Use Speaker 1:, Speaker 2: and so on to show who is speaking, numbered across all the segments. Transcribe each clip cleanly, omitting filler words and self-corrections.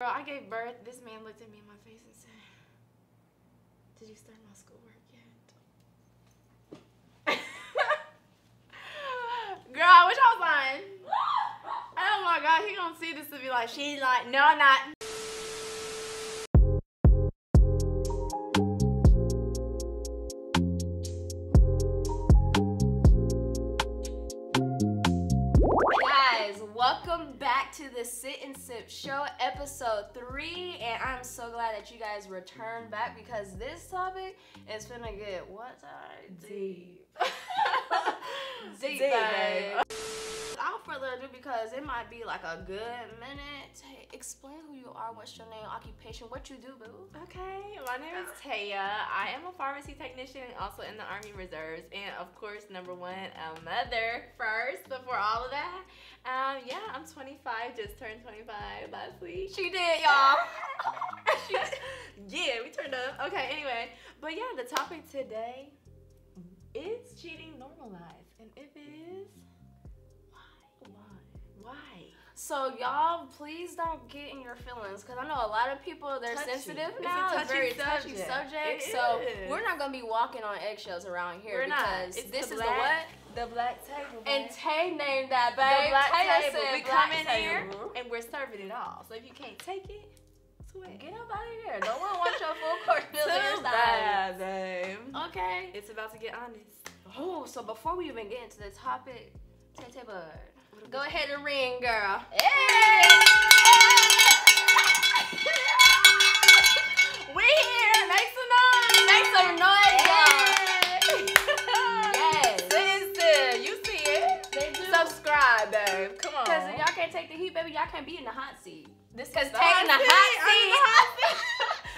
Speaker 1: Girl, I gave birth. This man looked at me in my face and said, "Did you start my schoolwork yet?" Girl, I wish I was lying. Oh my God, he gonna see this and be like, "She's like, no, I'm not." Welcome back to the Sit and Sip Show, episode 3, and I'm so glad that you guys returned back because this topic is finna get what time? Deep. Deep, babe. Without further ado, because it might be like a good minute, explain who you are, what's your name, occupation, what you do, boo.
Speaker 2: Okay, my name is Taya. I am a pharmacy technician and also in the Army Reserves, and of course, number one, a mother first before all of that. Yeah, I'm 25, just turned 25 last week.
Speaker 1: She did, y'all.
Speaker 2: Yeah, we turned up. Okay, anyway, but yeah, the topic today is cheating normalized, and if it is, why?
Speaker 1: So y'all, please don't get in your feelings, because I know a lot of people, they're sensitive now.
Speaker 2: It's a
Speaker 1: very touchy subject. So we're not gonna be walking on eggshells around here because this is the what?
Speaker 2: The black table.
Speaker 1: And Tay named that, babe.
Speaker 2: The black
Speaker 1: Tay
Speaker 2: table.
Speaker 1: said
Speaker 2: We
Speaker 1: black
Speaker 2: come in
Speaker 1: table.
Speaker 2: here and we're serving it all. So if you can't take it, sweat.
Speaker 1: Get up out of here. No one wants your full course meal in your
Speaker 2: Too
Speaker 1: style.
Speaker 2: bad, babe.
Speaker 1: Okay.
Speaker 2: It's about to get honest.
Speaker 1: Oh, so before we even get into the topic, Tay Bud, go ahead and ring, girl.
Speaker 2: Hey! We here. Make some noise.
Speaker 1: Make some noise, y'all.
Speaker 2: Yes. You see it.
Speaker 1: They do.
Speaker 2: Subscribe, babe. Come on.
Speaker 1: Because if y'all can't take the heat, baby, y'all can't be in the hot seat.
Speaker 2: This
Speaker 1: Because
Speaker 2: is
Speaker 1: taking the hot seat.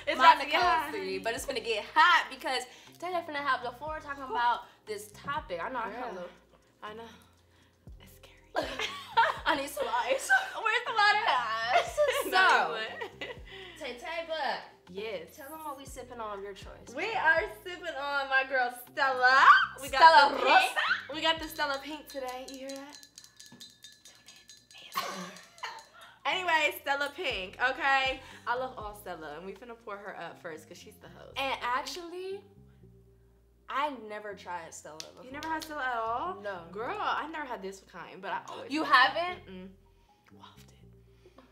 Speaker 2: It's
Speaker 1: Not
Speaker 2: about
Speaker 1: the
Speaker 2: to get
Speaker 1: cold
Speaker 2: hot.
Speaker 1: seat, but it's gonna get hot because Taya finna have the floor talking about this topic. I know I heard.
Speaker 2: I know. It's scary.
Speaker 1: I need some ice.
Speaker 2: Where's the water?
Speaker 1: So, Tay Bud,
Speaker 2: Yes.
Speaker 1: tell them what we sipping on of your choice.
Speaker 2: We are sipping on my girl Stella. We got
Speaker 1: Stella
Speaker 2: the pink. We got the Stella pink today. You hear that? Tune in. Anyway, Stella pink. Okay. I love all Stella, and we finna pour her up first because she's the host.
Speaker 1: And actually, I never tried Stella before.
Speaker 2: You never had Stella at all?
Speaker 1: No.
Speaker 2: Girl, I never had this kind, but I always.
Speaker 1: You haven't?
Speaker 2: Wafted.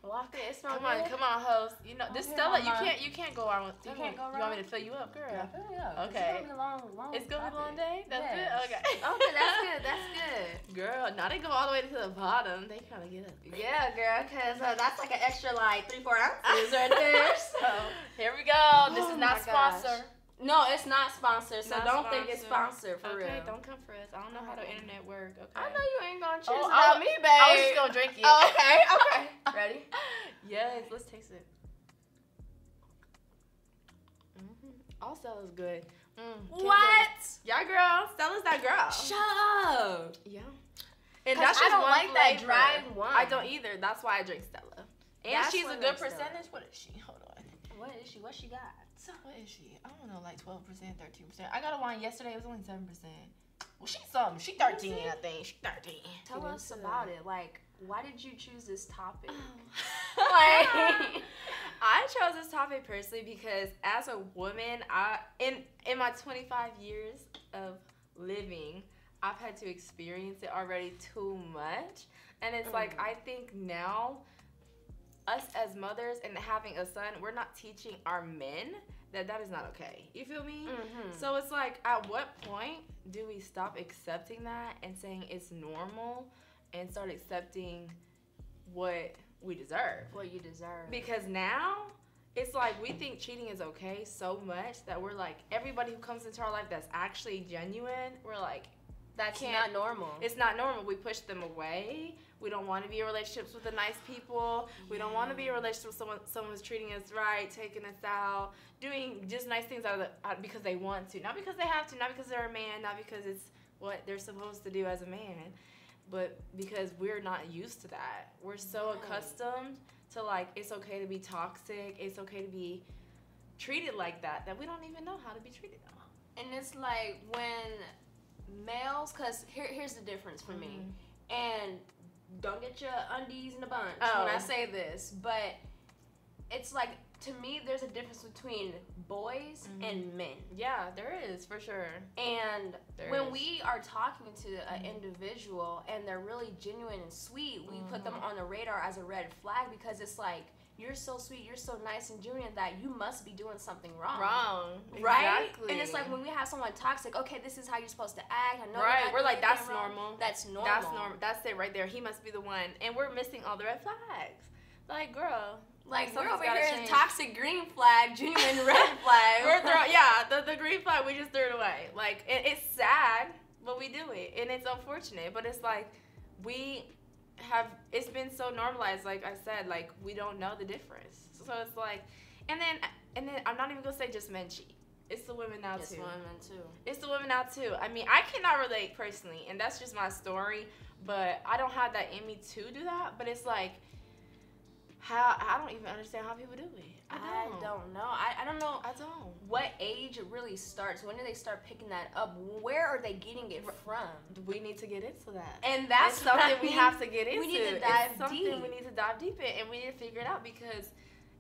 Speaker 1: Wafted. It smells
Speaker 2: Come on, host. You know this
Speaker 1: Okay,
Speaker 2: Stella.
Speaker 1: mama.
Speaker 2: You can't go wrong.
Speaker 1: You can't go
Speaker 2: You want me
Speaker 1: wrong?
Speaker 2: to fill you up, girl?
Speaker 1: Yeah.
Speaker 2: Okay.
Speaker 1: It's gonna be a long
Speaker 2: It's gonna be a long
Speaker 1: topic.
Speaker 2: day. That's
Speaker 1: Yes.
Speaker 2: good. Okay.
Speaker 1: Okay, that's good. That's good.
Speaker 2: Girl, now they go all the way to the bottom. They kind of get up.
Speaker 1: Yeah, girl, because that's like an extra like 3-4 ounces right there. So
Speaker 2: Here we go. This
Speaker 1: Oh
Speaker 2: is
Speaker 1: my
Speaker 2: not sponsored.
Speaker 1: no, it's not sponsored. So
Speaker 2: Not
Speaker 1: don't think it's sponsored for
Speaker 2: Okay,
Speaker 1: real.
Speaker 2: don't come for us. I don't know how the internet work. Okay.
Speaker 1: I know you ain't gonna choose
Speaker 2: Oh,
Speaker 1: about me, babe.
Speaker 2: I was just gonna drink it.
Speaker 1: Oh, okay. Ready?
Speaker 2: Yes, let's taste it. All Stella's good. Can't
Speaker 1: What?
Speaker 2: go- Yeah, girl. Stella's that girl.
Speaker 1: Shut up.
Speaker 2: Yeah.
Speaker 1: 'Cause
Speaker 2: that's
Speaker 1: I
Speaker 2: just
Speaker 1: don't
Speaker 2: one
Speaker 1: like that
Speaker 2: flavor.
Speaker 1: dry one.
Speaker 2: I don't either. That's why I drink Stella. And
Speaker 1: That's
Speaker 2: she's
Speaker 1: why
Speaker 2: a
Speaker 1: I
Speaker 2: good
Speaker 1: like Stella.
Speaker 2: percentage. What is she? Hold on.
Speaker 1: What is she? What she got?
Speaker 2: What is she? I don't know, like 12%, 13%. I got a wine yesterday. It was only 7%. Well, she's something. She 13, I think. She 13.
Speaker 1: Tell
Speaker 2: Get
Speaker 1: us
Speaker 2: into
Speaker 1: about it. Like, why did you choose this topic?
Speaker 2: Like, I chose this topic personally because as a woman, in my 25 years of living, I've had to experience it already too much. And it's like, I think now, us as mothers and having a son, we're not teaching our men that is not okay. You feel me? So it's like, at what point do we stop accepting that and saying it's normal and start accepting what we deserve?
Speaker 1: What you deserve.
Speaker 2: Because now it's like we think cheating is okay so much that we're like, everybody who comes into our life that's actually genuine, we're like,
Speaker 1: That's not normal.
Speaker 2: it's not normal. We push them away. We don't want to be in relationships with the nice people. We don't want to be in a relationship with someone who's treating us right, taking us out, doing just nice things because they want to. Not because they have to, not because they're a man, not because it's what they're supposed to do as a man, but because we're not used to that. We're so accustomed to like, it's okay to be toxic, it's okay to be treated like that we don't even know how to be treated.
Speaker 1: And it's like when males, because here's the difference for me. And don't get your undies in a bunch when I say this, but it's like, to me, there's a difference between boys and men.
Speaker 2: Yeah, there is, for sure.
Speaker 1: And when we are talking to an individual and they're really genuine and sweet, we put them on the radar as a red flag, because it's like, you're so sweet, you're so nice and genuine, that you must be doing something wrong. Right?
Speaker 2: Exactly.
Speaker 1: And it's like, when we have someone toxic, okay, this is how you're supposed to act. I know
Speaker 2: we're like, that's normal.
Speaker 1: That's normal.
Speaker 2: That's normal. That's it right there. He must be the one. And we're missing all the red flags. Like, girl.
Speaker 1: Like, we're over here toxic green flag, genuine red flag.
Speaker 2: The green flag, we just threw it away. Like, it's sad, but we do it. And it's unfortunate. But it's like, it's been so normalized, like I said, like, we don't know the difference. So it's like, and then I'm not even going to say just men cheat. It's the women now, too.
Speaker 1: It's women, too.
Speaker 2: It's the women now, too. I mean, I cannot relate personally, and that's just my story, but I don't have that in me to do that. But it's like, I don't even understand how people do it. I
Speaker 1: don't know. I don't know.
Speaker 2: I don't.
Speaker 1: What age it really starts? When do they start picking that up? Where are they getting it from?
Speaker 2: We need to get into that.
Speaker 1: And that's
Speaker 2: something we have to get into.
Speaker 1: We need to dive
Speaker 2: deep. We need to dive deep in, and we need to figure it out, because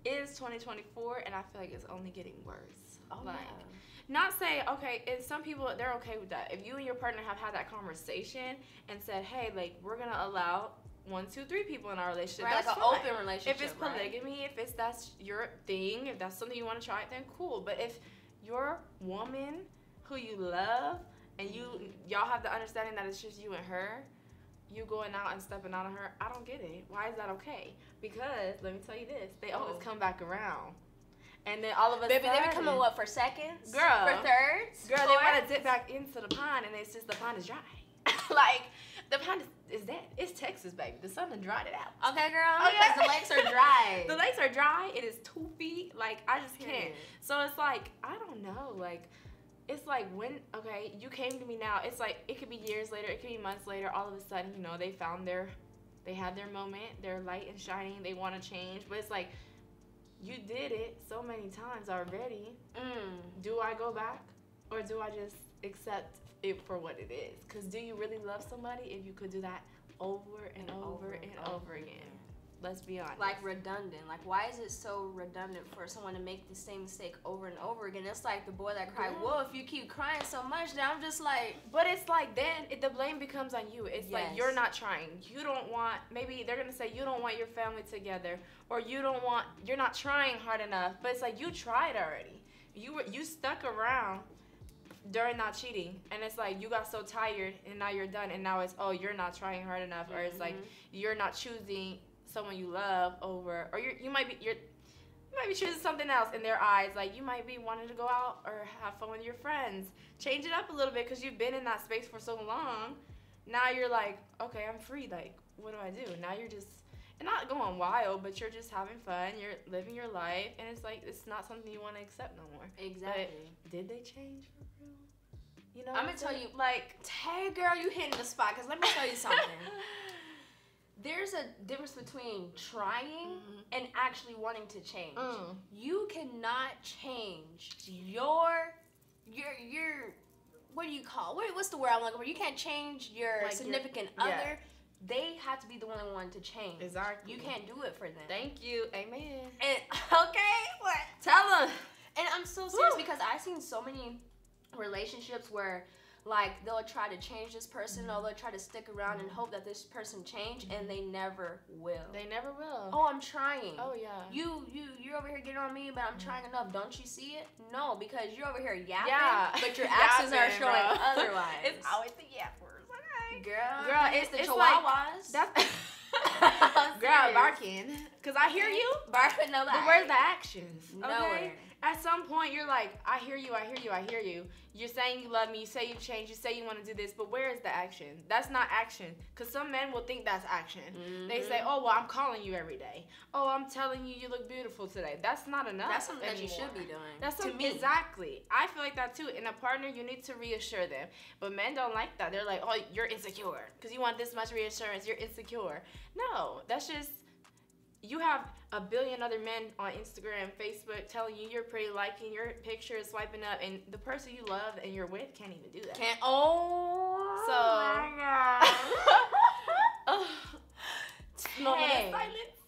Speaker 2: it is 2024, and I feel like it's only getting worse.
Speaker 1: Oh,
Speaker 2: like, not say, okay, and some people, they're okay with that. If you and your partner have had that conversation and said, hey, like, we're going to allow 1, 2, 3 people in our relationship.
Speaker 1: Right,
Speaker 2: that's
Speaker 1: like an open relationship.
Speaker 2: If it's polygamy, if that's your thing, if that's something you want to try, then cool. But if your woman who you love and y'all have the understanding that it's just you and her, you going out and stepping out on her, I don't get it. Why is that okay? Because let me tell you this, they always come back around. And then all of a sudden,
Speaker 1: they be coming what, for seconds?
Speaker 2: Girl.
Speaker 1: For thirds?
Speaker 2: Girl, they want to dip back into the pond, and it's just the pond is dry. Like, the pond is dead. It's Texas, baby. The sun done dried it out.
Speaker 1: Okay, girl. Because the lakes are dry.
Speaker 2: The lakes are dry. It is 2 feet. Like, I just can't. So it's like, I don't know. Like, it's like when, okay, you came to me now. It's like, it could be years later. It could be months later. All of a sudden, you know, they had their moment. They're light and shining. They want to change. But it's like, you did it so many times already. Do I go back? Or do I just accept it for what it is? Because do you really love somebody if you could do that over and over and over again? Let's be honest.
Speaker 1: Like, redundant. Like, why is it so redundant for someone to make the same mistake over and over again? It's like the boy that cried wolf. You keep crying so much, then I'm just like...
Speaker 2: But it's like, then the blame becomes on you. It's like, you're not trying. You don't want... Maybe they're going to say you don't want your family together. Or you're not trying hard enough. But it's like, you tried already. You stuck around during not cheating, and it's like you got so tired and now you're done, and now it's, oh, you're not trying hard enough, or it's like you're not choosing someone you love over, or you might be choosing something else in their eyes. Like, you might be wanting to go out or have fun with your friends, change it up a little bit because you've been in that space for so long. Now you're like, okay, I'm free, like, what do I do? Now you're just not going wild, but you're just having fun, you're living your life, and it's like, it's not something you want to accept no more.
Speaker 1: Exactly.
Speaker 2: But did they change for real? You know,
Speaker 1: I'm gonna tell you, like, hey girl, you hitting the spot, because let me tell you something. There's a difference between trying and actually wanting to change. You cannot change your what do you call, what's the word I'm looking for? You can't change your like significant other. They have to be the one that wanted to change.
Speaker 2: Exactly.
Speaker 1: You can't do it for them.
Speaker 2: Thank you. Amen.
Speaker 1: And okay, what?
Speaker 2: Tell them.
Speaker 1: And I'm so serious because I've seen so many relationships where, like, they'll try to change this person, or they'll try to stick around and hope that this person change, and they never will.
Speaker 2: They never will.
Speaker 1: Oh, I'm trying.
Speaker 2: Oh, yeah.
Speaker 1: You're over here getting on me, but I'm trying enough. Don't you see it? No, because you're over here yapping,
Speaker 2: but
Speaker 1: your actions are showing otherwise.
Speaker 2: It's always the yappers. Okay.
Speaker 1: Girl, it's the chihuahuas.
Speaker 2: Like, that's girl, barking. Because I hear you.
Speaker 1: Barking, no lie.
Speaker 2: But where's the actions? Okay?
Speaker 1: Nowhere.
Speaker 2: At some point, you're like, I hear you, I hear you, I hear you. You're saying you love me, you say you change, you say you want to do this, but where is the action? That's not action. Because some men will think that's action. They say, oh, well, I'm calling you every day. Oh, I'm telling you you look beautiful today. That's not enough.
Speaker 1: That's something that you should be doing.
Speaker 2: That's something, to me. Exactly. I feel like that too. In a partner, you need to reassure them. But men don't like that. They're like, oh, you're insecure. Because you want this much reassurance. You're insecure. No, that's just... You have a billion other men on Instagram, Facebook telling you you're pretty, liking your pictures, swiping up, and the person you love and you're with can't even do that.
Speaker 1: Oh my God.
Speaker 2: Moment of silence.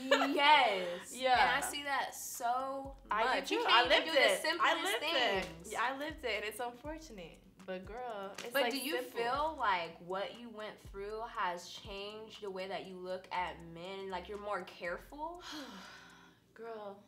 Speaker 1: Yes.
Speaker 2: Yeah.
Speaker 1: And I see that so much.
Speaker 2: I do too.
Speaker 1: You can't even do the simplest
Speaker 2: I lived
Speaker 1: things.
Speaker 2: it. Yeah, I lived it, and it's unfortunate. But girl, it's
Speaker 1: But
Speaker 2: like
Speaker 1: do you
Speaker 2: simple.
Speaker 1: feel like what you went through has changed the way that you look at men? Like you're more careful?
Speaker 2: Girl,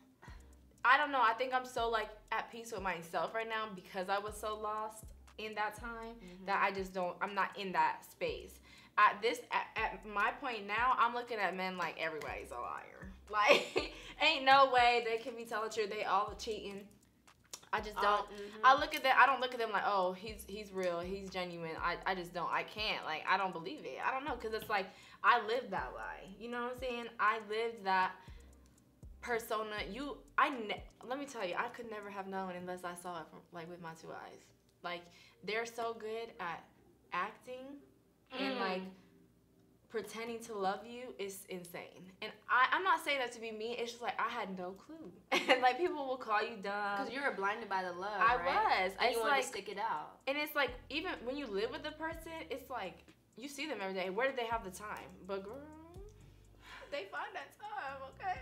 Speaker 2: I don't know. I think I'm so like at peace with myself right now because I was so lost in that time that I just don't. I'm not in that space. At my point now, I'm looking at men like everybody's a liar. Like, ain't no way they can be telling the truth. They all cheating. I just don't. I look at them. I don't look at them like, oh, he's real. He's genuine. I just don't. I can't. Like, I don't believe it. I don't know, because it's like I lived that lie. You know what I'm saying? I lived that persona. Let me tell you, I could never have known unless I saw it from, like, with my two eyes. Like, they're so good at acting and like pretending to love you is insane. And I'm not saying that to be mean. It's just like I had no clue. And like people will call you dumb.
Speaker 1: Because you were blinded by the love,
Speaker 2: I
Speaker 1: right?
Speaker 2: was.
Speaker 1: And you wanted
Speaker 2: like,
Speaker 1: to stick it out.
Speaker 2: And it's like even when you live with the person, it's like you see them every day. Where did they have the time? But girl, they find that time, okay?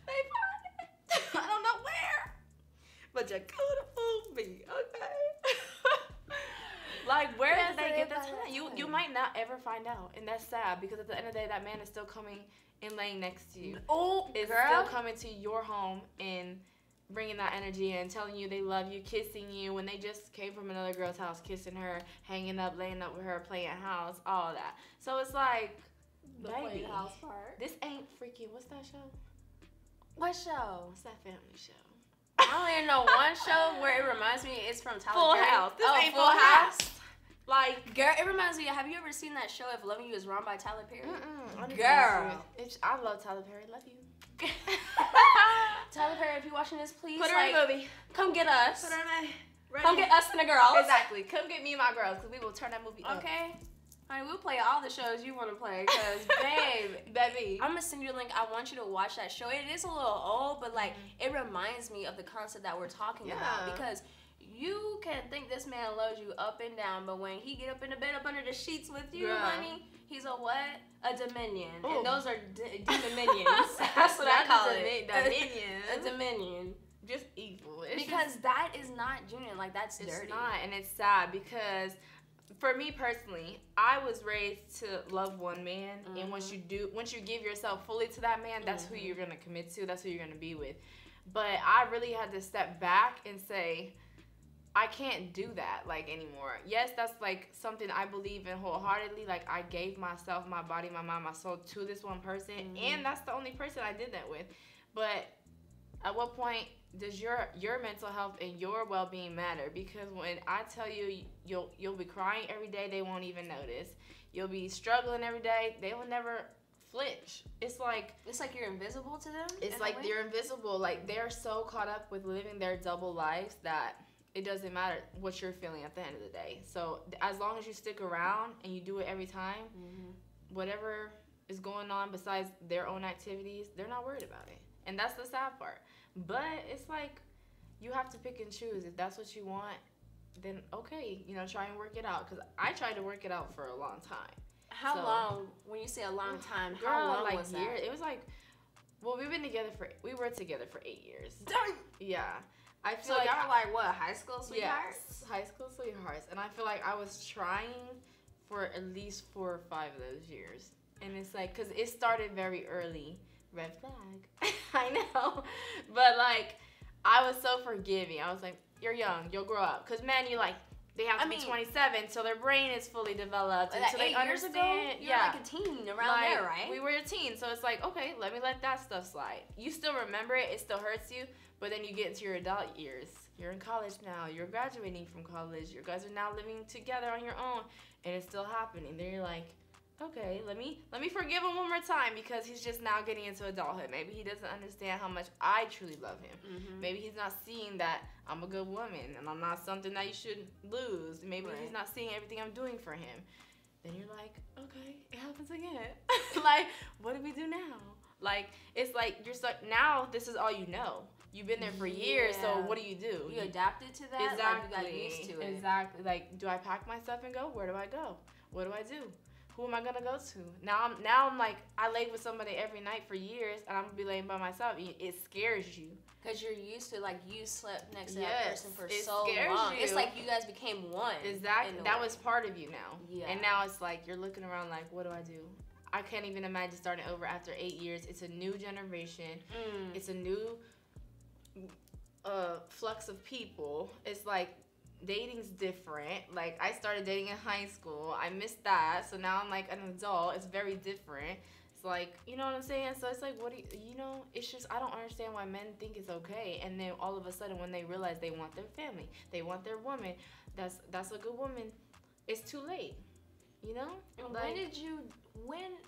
Speaker 2: They find it. I don't know where. But you could fool me, okay? Like, where did they get the time? You might not ever find out, and that's sad because at the end of the day, that man is still coming and laying next to you.
Speaker 1: Oh,
Speaker 2: it's
Speaker 1: girl.
Speaker 2: still coming to your home and bringing that energy and telling you they love you, kissing you when they just came from another girl's house, kissing her, hanging up, laying up with her, playing house, all that. So it's like,
Speaker 1: the
Speaker 2: baby,
Speaker 1: house part.
Speaker 2: this ain't freaking. What's that show?
Speaker 1: What show?
Speaker 2: What's that family show?
Speaker 1: I don't even know one show where it reminds me. It's from Tyler
Speaker 2: Full
Speaker 1: Perry.
Speaker 2: House. This ain't
Speaker 1: Full
Speaker 2: Full
Speaker 1: House.
Speaker 2: House. Like,
Speaker 1: girl, it reminds me. Have you ever seen that show If Loving You Is Wrong by Tyler Perry?
Speaker 2: Girl, I love Tyler Perry. Love you.
Speaker 1: Tyler Perry, if you're watching this, please
Speaker 2: put her in a movie.
Speaker 1: Come get us.
Speaker 2: Put her in a
Speaker 1: Come get us and the girls.
Speaker 2: Exactly. Come get me and my girls, because we will turn that movie up.
Speaker 1: Okay. I mean, we'll play all the shows you want to play, because, baby, I'm going to send you a link. I want you to watch that show. It is a little old, but, like, it reminds me of the concept that we're talking about, because you can think this man loves you up and down, but when he get up in the bed, up under the sheets with you, honey, he's a what? A dominion. Ooh. And those are demon minions. That's what I call it.
Speaker 2: Dominion.
Speaker 1: A dominion.
Speaker 2: Just evil.
Speaker 1: Because that is not genuine. Like, that's dirty.
Speaker 2: It's not, and it's sad because for me personally, I was raised to love one man, and once you give yourself fully to that man, that's who you're gonna commit to. That's who you're gonna be with. But I really had to step back and say, I can't do that like anymore. Yes, that's like something I believe in wholeheartedly. Like I gave myself, my body, my mind, my soul to this one person, and that's the only person I did that with. But at what point does your mental health and your well-being matter? Because when I tell you you'll be crying every day, they won't even notice. You'll be struggling every day, they will never flinch. It's like
Speaker 1: you're invisible to them.
Speaker 2: It's like you're invisible. Like they're so caught up with living their double lives that it doesn't matter what you're feeling at the end of the day. So as long as you stick around and you do it every time, whatever is going on besides their own activities, they're not worried about it. And that's the sad part. But it's like you have to pick and choose. If that's what you want, then okay, try and work it out. Because I tried to work it out for a long time.
Speaker 1: How long? When you say a long time, how long was that?
Speaker 2: Years. It was like, well, we were together for 8 years.
Speaker 1: Dang.
Speaker 2: Yeah. I feel
Speaker 1: so y'all were like what, high school sweethearts?
Speaker 2: Yes, high school sweethearts. And I feel like I was trying for at least 4 or 5 of those years. And it's like, because it started very early. Red flag. I know. But like, I was so forgiving. I was like, you're young, you'll grow up. Because men, they have to be 27, so their brain is fully developed. And so they understand.
Speaker 1: You're like a teen around there, right?
Speaker 2: We were a teen, so it's like, okay, let me let that stuff slide. You still remember it, it still hurts you, but then you get into your adult years. You're in college now, you're graduating from college, you guys are now living together on your own, and it's still happening. Then you're like, okay, let me forgive him one more time because he's just now getting into adulthood. Maybe he doesn't understand how much I truly love him. Maybe he's not seeing that I'm a good woman and I'm not something that you should lose. Maybe he's not seeing everything I'm doing for him. Then you're like, okay, it happens again. Like, what do we do now? Like, it's like you're stuck. Now this is all you know. You've been there for years, so what do? You
Speaker 1: adapted to that?
Speaker 2: Exactly.
Speaker 1: Like you got used to it.
Speaker 2: Exactly. Like, do I pack my stuff and go? Where do I go? What do I do? who am I gonna go to? Now I'm like, I laid with somebody every night for years, and I'm gonna be laying by myself. It scares you.
Speaker 1: Because you're used to, like, you slept next to that
Speaker 2: Yes,
Speaker 1: person for
Speaker 2: it
Speaker 1: so
Speaker 2: scares
Speaker 1: long.
Speaker 2: you.
Speaker 1: It's like you guys became one.
Speaker 2: Exactly. That was part of you now.
Speaker 1: Yeah.
Speaker 2: And now it's like you're looking around like, what do I do? I can't even imagine starting over after 8 years. It's a new generation. It's a new flux of people. It's like dating's different. Like, I started dating in high school. I missed that. So now I'm like an adult. It's very different. It's like, you know what I'm saying? So it's like, what do you know, it's just, I don't understand why men think it's okay. And then all of a sudden when they realize they want their family, they want their woman, that's a good woman, it's too late. You know?
Speaker 1: Like,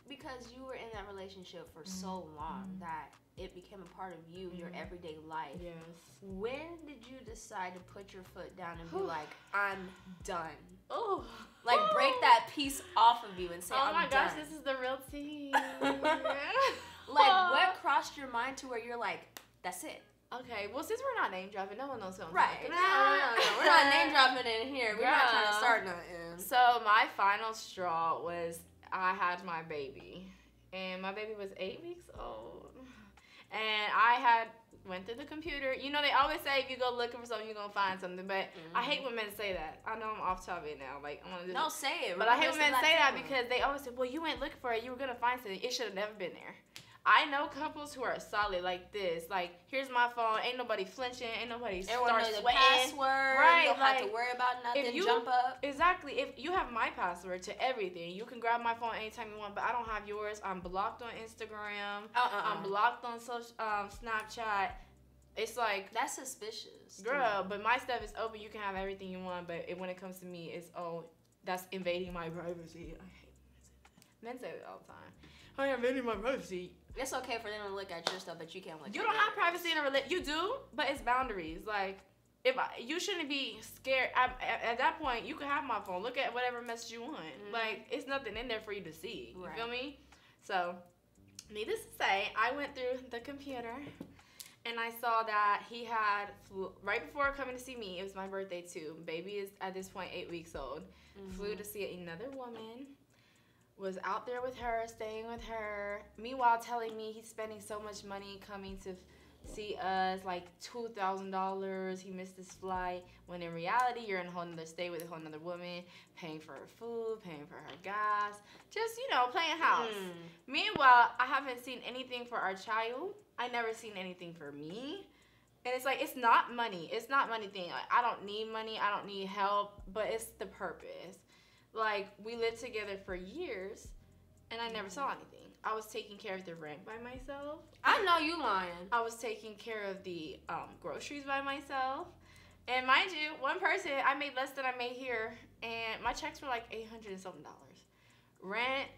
Speaker 1: because you were in that relationship for so long that it became a part of you, your everyday life.
Speaker 2: Yes.
Speaker 1: When did you decide to put your foot down and be like, I'm done?
Speaker 2: Oh.
Speaker 1: Like, break that piece off of you and say, I'm done.
Speaker 2: Oh my gosh, this is the real tea.
Speaker 1: Like, what crossed your mind to where you're like, that's it?
Speaker 2: Okay, well, since we're not name dropping, no one knows who I'm
Speaker 1: right.
Speaker 2: talking
Speaker 1: No. We're not name dropping in here. We're not trying to start nothing.
Speaker 2: So my final straw was I had my baby, and my baby was 8 weeks old, and I went through the computer. You know, they always say if you go looking for something, you're gonna find something. But I hate when men say that. I know I'm off topic now. Like, I'm gonna
Speaker 1: no, say it.
Speaker 2: But I hate when men say that because they always say, "Well, you went looking for it. You were gonna find something. It should have never been there." I know couples who are solid like this. Like, here's my phone. Ain't nobody flinching. Ain't nobody start sweating.
Speaker 1: Password.
Speaker 2: Right.
Speaker 1: You don't have to worry about nothing.
Speaker 2: If you,
Speaker 1: jump up.
Speaker 2: Exactly. If you have my password to everything, you can grab my phone anytime you want. But I don't have yours. I'm blocked on Instagram. I'm blocked on Snapchat. It's like,
Speaker 1: that's suspicious.
Speaker 2: Girl, but my stuff is open. You can have everything you want. But when it comes to me, it's that's invading my privacy. I hate men say that all the time. I am invading my privacy.
Speaker 1: It's okay for them to look at your stuff, but you can't look at
Speaker 2: You don't have privacy in a relationship. You do, but it's boundaries. Like, you shouldn't be scared. At that point, you can have my phone. Look at whatever message you want. Like, it's nothing in there for you to see. You feel me? So, needless to say, I went through the computer, and I saw that he had right before coming to see me. It was my birthday too. Baby is at this point 8 weeks old. Flew to see another woman. Was out there with her, staying with her. Meanwhile, telling me he's spending so much money coming to see us, like $2,000. He missed his flight. When in reality, you're in a whole nother state with a whole nother woman, paying for her food, paying for her gas, just, playing house. Meanwhile, I haven't seen anything for our child. I never seen anything for me. And it's like, it's not money. It's not money thing. Like, I don't need money. I don't need help. But it's the purpose. Like, we lived together for years, and I never saw anything. I was taking care of the rent by myself.
Speaker 1: I know you lying.
Speaker 2: I was taking care of the groceries by myself. And mind you, one person, I made less than I made here, and my checks were like $800 and something. Rent,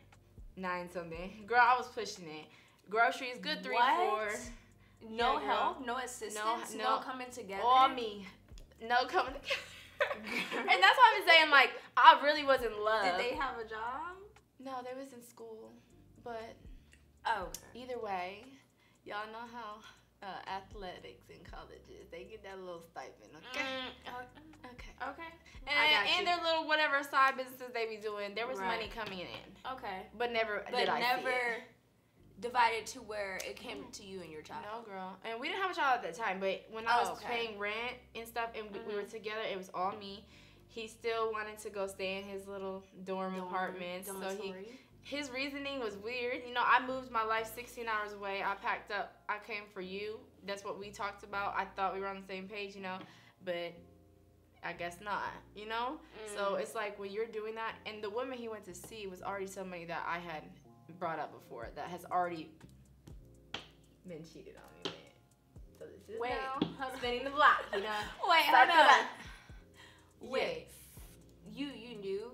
Speaker 2: $9 something. Girl, I was pushing it. Groceries, good 3, 4.
Speaker 1: No help, no assistance, no coming together.
Speaker 2: All me. No coming together. And that's why I'm saying, like, I really was in love.
Speaker 1: Did they have a job?
Speaker 2: No, they was in school. But
Speaker 1: either
Speaker 2: way, y'all know how athletics in colleges, they get that little stipend, okay? Okay. And their little whatever side businesses they be doing, there was money coming in.
Speaker 1: Okay.
Speaker 2: But never
Speaker 1: see it. Divided to where it came to you and your child.
Speaker 2: No, girl. And we didn't have a child at that time, but when I was paying rent and stuff and we were together, it was all me. He still wanted to go stay in his little dorm apartment. So his reasoning was weird. I moved my life 16 hours away. I packed up. I came for you. That's what we talked about. I thought we were on the same page, but I guess not, So it's like when you're doing that, and the woman he went to see was already somebody that I had brought up before that has already been cheated on me with. So this is now spinning the block,
Speaker 1: Wait, hold on. Wait, you knew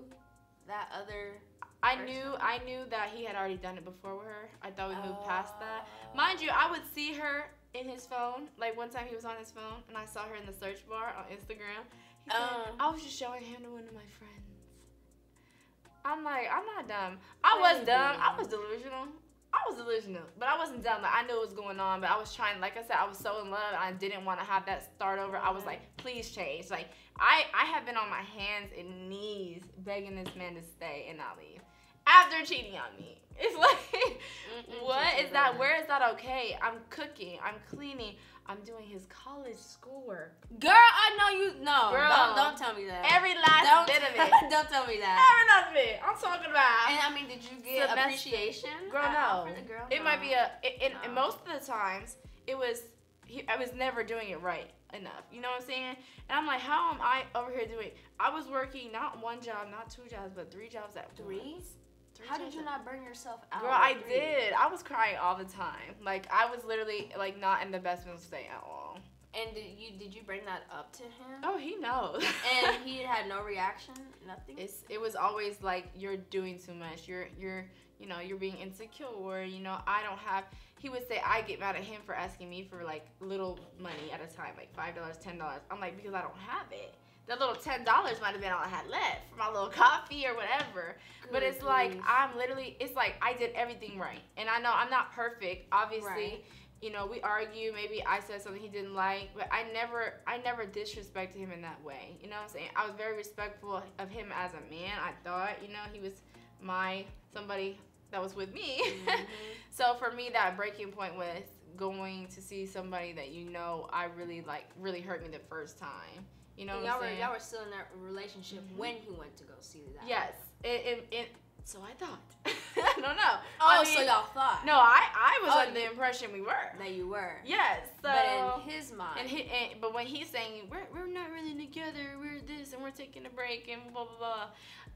Speaker 1: that other person?
Speaker 2: I knew that he had already done it before with her. I thought we moved past that. Mind you, I would see her in his phone. Like, one time he was on his phone, and I saw her in the search bar on Instagram. He said, I was just showing him to one of my friends. I'm like, I'm not dumb. I was dumb. I was delusional. But I wasn't dumb. Like, I knew what was going on, but I was trying, like I said, I was so in love, and I didn't want to have that start over. I was like, please change. Like, I have been on my hands and knees begging this man to stay and not leave. after cheating on me. It's like, what is that? Where is that okay? I'm cooking. I'm cleaning. I'm doing his college schoolwork.
Speaker 1: Girl, I know you. No,
Speaker 2: Girl,
Speaker 1: don't tell me that.
Speaker 2: Every last bit of it.
Speaker 1: Don't tell me that.
Speaker 2: Every last bit. I'm talking about.
Speaker 1: And I mean, did you get appreciation?
Speaker 2: Girl, no.
Speaker 1: Girl,
Speaker 2: it might be and most of the times, I was never doing it right enough. You know what I'm saying? And I'm like, how am I over here doing? I was working not one job, not two jobs, but 3 jobs at once.
Speaker 1: How did you not burn yourself out?
Speaker 2: Girl, I did. I was crying all the time. Like, I was literally, like, not in the best mental state at all.
Speaker 1: And did you bring that up to him?
Speaker 2: Oh, he knows.
Speaker 1: And he had no reaction? Nothing?
Speaker 2: It was always like, you're doing too much. You're being insecure. You know, I don't have... He would say, I get mad at him for asking me for, like, little money at a time. Like, $5, $10. I'm like, because I don't have it. That little $10 might have been all I had left for my little coffee or whatever.
Speaker 1: Good
Speaker 2: but it's
Speaker 1: grief.
Speaker 2: like, it's like I did everything right. And I know I'm not perfect. Obviously,
Speaker 1: right.
Speaker 2: You know, we argue. Maybe I said something he didn't like. But I never disrespected him in that way. You know what I'm saying? I was very respectful of him as a man. I thought, you know, he was somebody that was with me. Mm-hmm. So for me, that breaking point was going to see somebody that I really hurt me the first time. You know what I'm saying?
Speaker 1: Y'all were still in that relationship when he went to go see that.
Speaker 2: Yes. So I thought. I don't know.
Speaker 1: Oh, so y'all thought.
Speaker 2: No, I was under the impression we were.
Speaker 1: That you were.
Speaker 2: Yes. So,
Speaker 1: but in his mind.
Speaker 2: But when he's saying, we're not really together, we're this, and we're taking a break, and blah, blah, blah.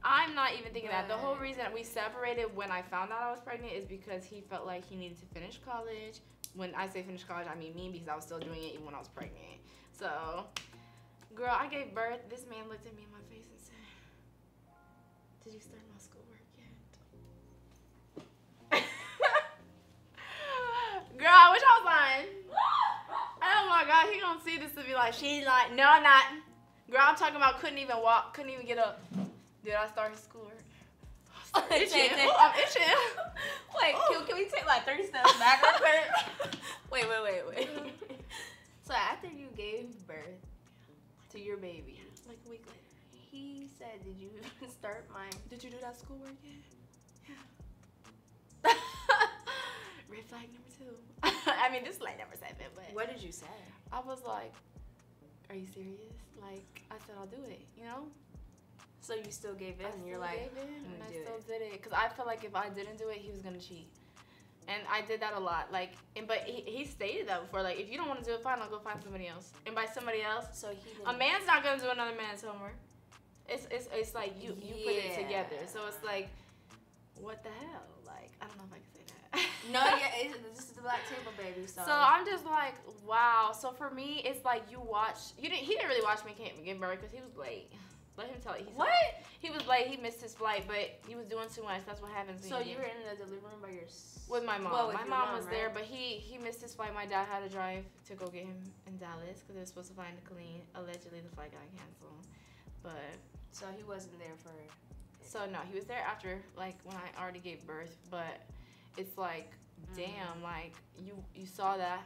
Speaker 2: I'm not even thinking that. The whole reason that we separated when I found out I was pregnant is because he felt like he needed to finish college. When I say finish college, I mean me, because I was still doing it even when I was pregnant. So... Girl, I gave birth. This man looked at me in my face and said, did you start my schoolwork yet? Girl, I wish I was lying. Oh my God, he gonna see this and be like, she's like, no, I'm not. Girl, I'm talking about couldn't even walk, couldn't even get up. Did I start his schoolwork? I'm itching. I'm itching.
Speaker 1: Wait, can we take like 30 steps back real quick? Wait. So after you gave birth to your baby,
Speaker 2: like a week later,
Speaker 1: he said, did you start
Speaker 2: did you do that schoolwork yet? Yeah. Red flag number 2. I mean, this is like number 7, but.
Speaker 1: What did you say?
Speaker 2: I was like, are you serious? Like, I said, I'll do it, you know?
Speaker 1: So you still gave in, and you're like,
Speaker 2: and I still did it. Because I felt like if I didn't do it, he was going to cheat. And I did that a lot. Like, but he stated that before. Like, if you don't want to do it, fine, I'll go find somebody else. And by somebody else,
Speaker 1: so
Speaker 2: a man's not gonna do another man's homework. It's like you put it together. So it's like, what the hell? Like, I don't know if I can say that.
Speaker 1: No, this is the black table, baby. So
Speaker 2: I'm just like, wow. So for me, it's like you watch. He didn't really watch me get married because he was late. Let him tell you.
Speaker 1: What?
Speaker 2: He was late. He missed his flight, but he was doing too much. That's what happens.
Speaker 1: So you were in the delivery room by yourself?
Speaker 2: With my mom.
Speaker 1: Well,
Speaker 2: my mom was
Speaker 1: right?
Speaker 2: there, but he missed his flight. My dad had to drive to go get him in Dallas because they were supposed to fly into Killeen. Allegedly, the flight got canceled. But
Speaker 1: so he wasn't there for.
Speaker 2: So no, he was there after, like, when I already gave birth. But it's like, damn, like you saw that.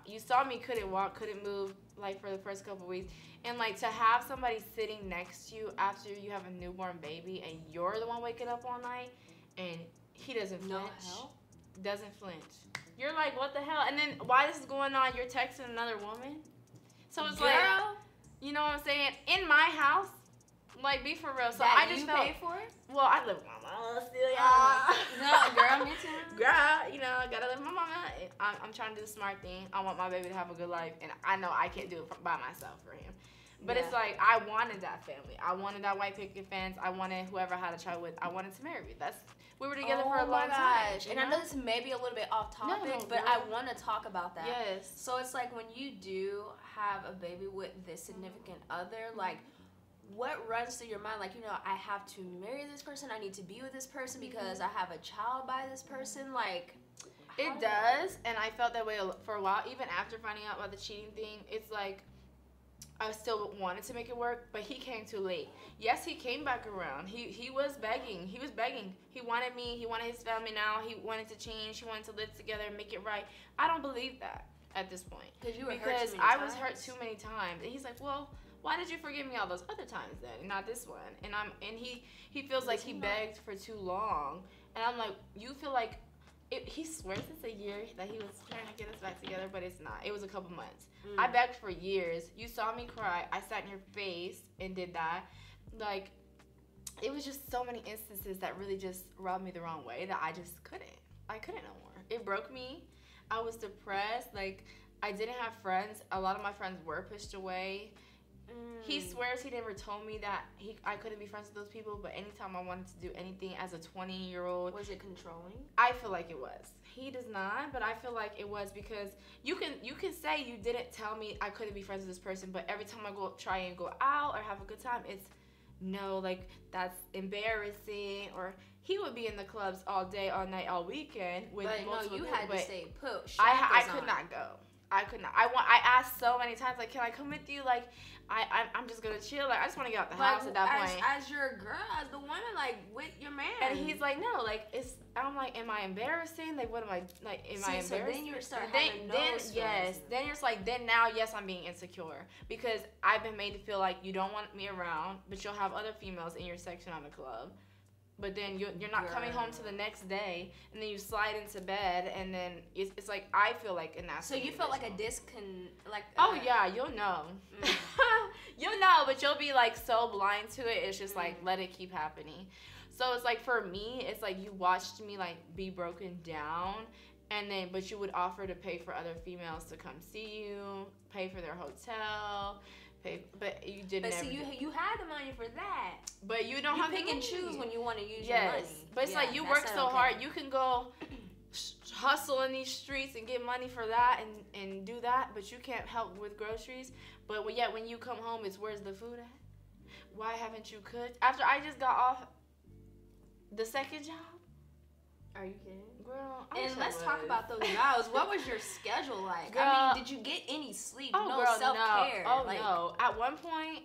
Speaker 2: You saw me couldn't walk, couldn't move, like, for the first couple of weeks. And, like, to have somebody sitting next to you after you have a newborn baby and you're the one waking up all night and he doesn't flinch.
Speaker 1: No help?
Speaker 2: Doesn't flinch. You're like, what the hell? And then while this is going on, you're texting another woman. So it's like, you know what I'm saying? In my house, like, be for real. So
Speaker 1: that
Speaker 2: I just
Speaker 1: you
Speaker 2: felt,
Speaker 1: pay for it?
Speaker 2: Well, I live with my mama still,
Speaker 1: No, girl, me too.
Speaker 2: Girl, you know, I gotta live with my mama. I'm trying to do the smart thing. I want my baby to have a good life, and I know I can't do it by myself for him. But it's like, I wanted that family. I wanted that white picket fence. I wanted whoever I had a child with. I wanted to marry me. We were together for a long time.
Speaker 1: And I know this may be a little bit off topic, but I want to talk about that.
Speaker 2: Yes.
Speaker 1: So it's like when you do have a baby with this significant other, like, what runs through your mind? Like, you know, I have to marry this person. I need to be with this person because I have a child by this person. Like,
Speaker 2: it does. And I felt that way for a while. Even after finding out about the cheating thing, it's like, I still wanted to make it work, but he came too late. Yes, he came back around. He was begging. He was begging. He wanted me. He wanted his family now. He wanted to change. He wanted to live together and make it right. I don't believe that at this point.
Speaker 1: Because
Speaker 2: I was hurt too many times. And he's like, well, why did you forgive me all those other times then, not this one? And he feels like he begged for too long, and I'm like, you feel like he swears it's a year that he was trying to get us back together, but it's not. It was a couple months. I begged for years. You saw me cry. I sat in your face and did that. Like, it was just so many instances that really just rubbed me the wrong way that I just couldn't. I couldn't no more. It broke me. I was depressed. Like, I didn't have friends. A lot of my friends were pushed away. He swears he never told me that I couldn't be friends with those people, but anytime I wanted to do anything as a 20-year-old...
Speaker 1: Was it controlling?
Speaker 2: I feel like it was. He does not, but I feel like it was because you can say you didn't tell me I couldn't be friends with this person, but every time I try and go out or have a good time, it's, no, like, that's embarrassing, or... He would be in the clubs all day, all night, all weekend with multiple people.
Speaker 1: Had to stay put.
Speaker 2: I could not go. I could not. I asked so many times, like, can I come with you? Like, I'm just gonna chill. Like, I just want to get out the house at that point.
Speaker 1: As your girl, as the woman, like, with your man.
Speaker 2: And he's like, no, like, I'm like, am I embarrassing? Like, what am I, like, am I embarrassed?
Speaker 1: So then you start having
Speaker 2: then you're just like, then now, yes, I'm being insecure. Because I've been made to feel like you don't want me around, but you'll have other females in your section on the club. But then you're not coming home to the next day, and then you slide into bed, and then it's like, I feel like an ass.
Speaker 1: So you felt like a
Speaker 2: oh yeah, you'll know. You'll know, but you'll be like so blind to it. It's just like, let it keep happening. So it's like, for me, it's like you watched me like be broken down, and then but you would offer to pay for other females to come see you, pay for their hotel. But you didn't.
Speaker 1: But see, you had the money for that.
Speaker 2: But you don't have
Speaker 1: pick and choose when you want to use your money.
Speaker 2: But it's like you work so hard. You can go hustle in these streets and get money for that and do that, but you can't help with groceries. But when you come home, it's where's the food at? Why haven't you cooked? After I just got off the second job.
Speaker 1: Are you kidding?
Speaker 2: Girl,
Speaker 1: and let's talk about those jobs. What was your schedule like?
Speaker 2: Girl,
Speaker 1: I mean, did you get any sleep?
Speaker 2: Oh,
Speaker 1: no
Speaker 2: girl,
Speaker 1: self-care?
Speaker 2: No. Oh, no. At one point,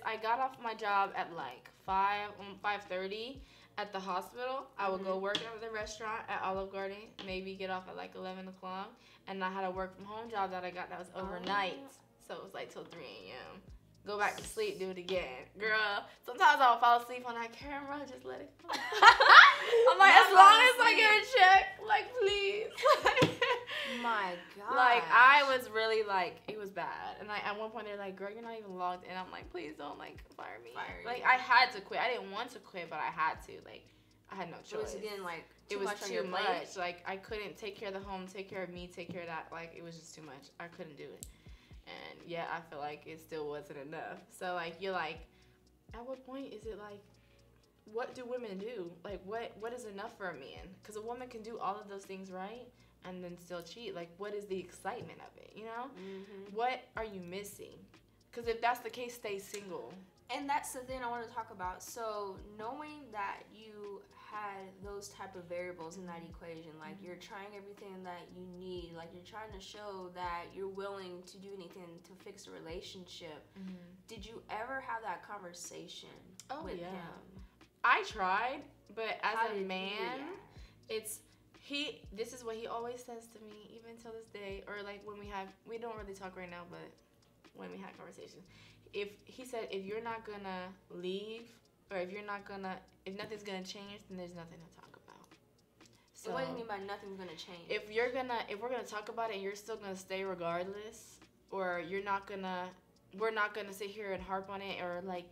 Speaker 2: I got off my job at like 5:30 at the hospital. I would go work at the restaurant at Olive Garden, maybe get off at like 11 o'clock. And I had a work from home job that I got that was overnight. So it was like till 3 a.m. Go back to sleep, do it again. Girl, sometimes I'll fall asleep on that camera, just let it go. I'm like, as long as I get a check, like, please.
Speaker 1: My God.
Speaker 2: Like, I was really, like, it was bad. And like, at one point, they're like, girl, you're not even logged in. I'm like, please don't, like, fire me. Like, I had to quit. I didn't want to quit, but I had to. Like, I had no choice.
Speaker 1: It was, again, like,
Speaker 2: it was
Speaker 1: much on
Speaker 2: too
Speaker 1: your plate.
Speaker 2: much. Like, I couldn't take care of the home, take care of me, take care of that. Like, it was just too much. I couldn't do it. And yeah, I feel like it still wasn't enough. So like, you're like, at what point is it like, what do women do? Like, what is enough for a man? Because a woman can do all of those things right and then still cheat. Like, what is the excitement of it, you know? What are you missing? Because if that's the case, stay single.
Speaker 1: And that's the thing I want to talk about. So knowing that you had those type of variables in that equation, like you're trying everything that you need, like you're trying to show that you're willing to do anything to fix a relationship. Did you ever have that conversation with him?
Speaker 2: I tried, but as a man, this is what he always says to me, even till this day, or like when we don't really talk right now, but when we had conversations, he said, if you're not gonna leave, or if nothing's gonna change, then there's nothing to talk about.
Speaker 1: So what do you mean by nothing's gonna change?
Speaker 2: If we're gonna talk about it and you're still gonna stay regardless, or we're not gonna sit here and harp on it, or like,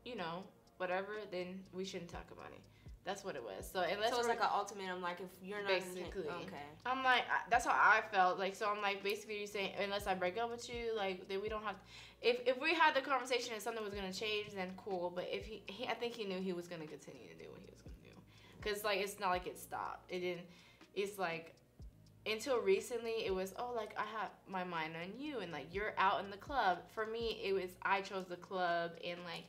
Speaker 2: you know, whatever, then we shouldn't talk about it. That's what it was. So
Speaker 1: it's like an ultimatum, like if you're not
Speaker 2: basically.
Speaker 1: Okay.
Speaker 2: I'm like, that's how I felt. Like, so I'm like, basically you're saying, unless I break up with you, like, then we don't have. If we had the conversation and something was gonna change, then cool. But if I think he knew he was gonna continue to do what he was gonna do, cause like it's not like it stopped. It didn't. It's like until recently it was like I have my mind on you and like you're out in the club. For me, it was I chose the club and like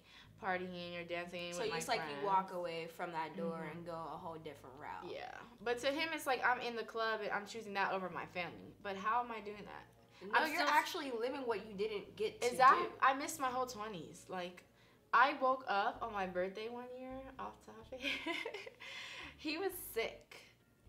Speaker 2: partying or dancing with my friends. So it's like you
Speaker 1: walk away from that door and go a whole different route.
Speaker 2: Yeah. But to him, it's like I'm in the club and I'm choosing that over my family. But how am I doing that?
Speaker 1: No, you're actually living what you didn't get to do.
Speaker 2: I missed my whole 20s. Like, I woke up on my birthday one year, off topic. He was sick.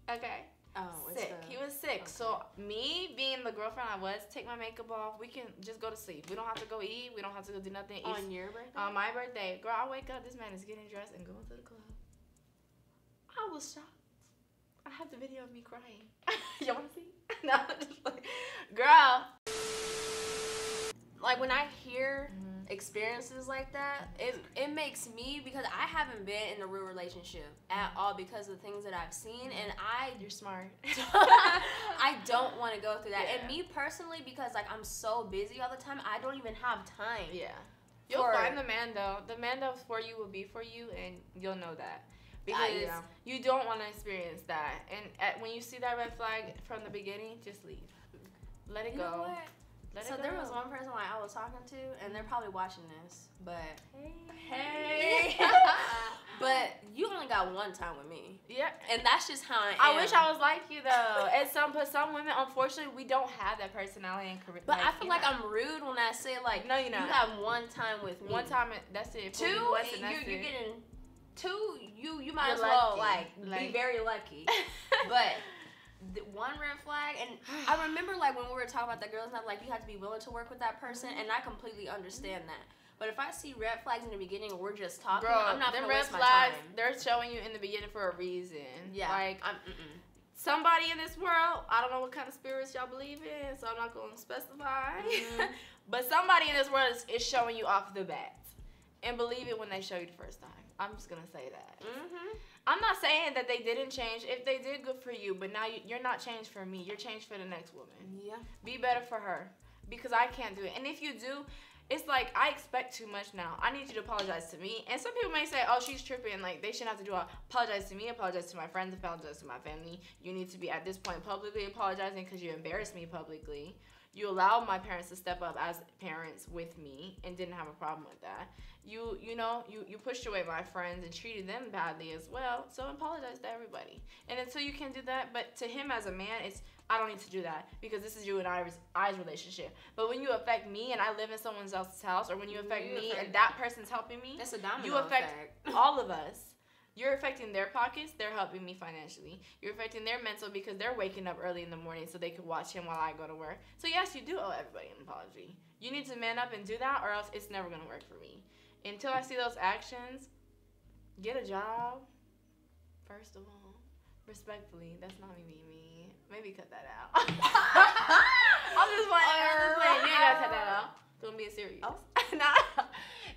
Speaker 2: Okay?
Speaker 1: Oh,
Speaker 2: sick. He was sick. Okay. So me being the girlfriend I was, take my makeup off. We can just go to sleep. We don't have to go eat. We don't have to go do nothing.
Speaker 1: On your birthday?
Speaker 2: On my birthday. Girl, I wake up. This man is getting dressed and going to the club. I was shocked. I have the video of me crying. You want to see? No, just like, girl.
Speaker 1: Like when I hear experiences like that, it makes me, because I haven't been in a real relationship at all because of the things that I've seen, and
Speaker 2: you're smart.
Speaker 1: I don't want to go through that.
Speaker 2: Yeah.
Speaker 1: And me personally, because like I'm so busy all the time, I don't even have time.
Speaker 2: Yeah. You'll find the man though. The man that for you will be for you, and you'll know that. Because you don't want to experience that. And when you see that red flag from the beginning, just leave. Let it go.
Speaker 1: Know what? So there was one person I was talking to, and they're probably watching this, but hey. But you only got one time with me.
Speaker 2: Yeah.
Speaker 1: And that's just how I am.
Speaker 2: I wish I was like you though. And some women, unfortunately, we don't have that personality and charisma.
Speaker 1: But I feel like I'm rude when I say like,
Speaker 2: no, you're not.
Speaker 1: You have one time with me.
Speaker 2: One time, that's it.
Speaker 1: Two, you're getting two. You might as well like be very lucky. But the one red flag, and I remember like when we were talking about that girls' night, like you have to be willing to work with that person, and I completely understand that. But if I see red flags in the beginning and we're just talking,
Speaker 2: girl,
Speaker 1: I'm not gonna waste my
Speaker 2: time.
Speaker 1: time.
Speaker 2: They're showing you in the beginning for a reason.
Speaker 1: Yeah.
Speaker 2: Like somebody in this world, I don't know what kind of spirits y'all believe in, so I'm not gonna specify. But somebody in this world is showing you off the bat, and believe it when they show you the first time. I'm just gonna say that. I'm not saying that they didn't change. If they did, good for you. But now you're not changed for me. You're changed for the next woman.
Speaker 1: Yeah.
Speaker 2: Be better for her, because I can't do it. And if you do, it's like I expect too much now. I need you to apologize to me. And some people may say, "Oh, she's tripping. Like they shouldn't have to do it." Apologize to me. Apologize to my friends. Apologize to my family. You need to be at this point publicly apologizing because you embarrassed me publicly. You allowed my parents to step up as parents with me and didn't have a problem with that. You pushed away my friends and treated them badly as well. So apologize to everybody. And until you can do that, but to him as a man, it's I don't need to do that because this is you and I's relationship. But when you affect me and I live in someone else's house, or when you affect me and that person's helping me,
Speaker 1: that's a domino
Speaker 2: you affect all of us. You're affecting their pockets. They're helping me financially. You're affecting their mental because they're waking up early in the morning so they can watch him while I go to work. So yes, you do owe everybody an apology. You need to man up and do that, or else it's never going to work for me. Until I see those actions, get a job, first of all. Respectfully, that's not me being mean. Maybe cut that out. I'm just playing. You ain't got to cut that out. Don't be serious. Oh. Nah.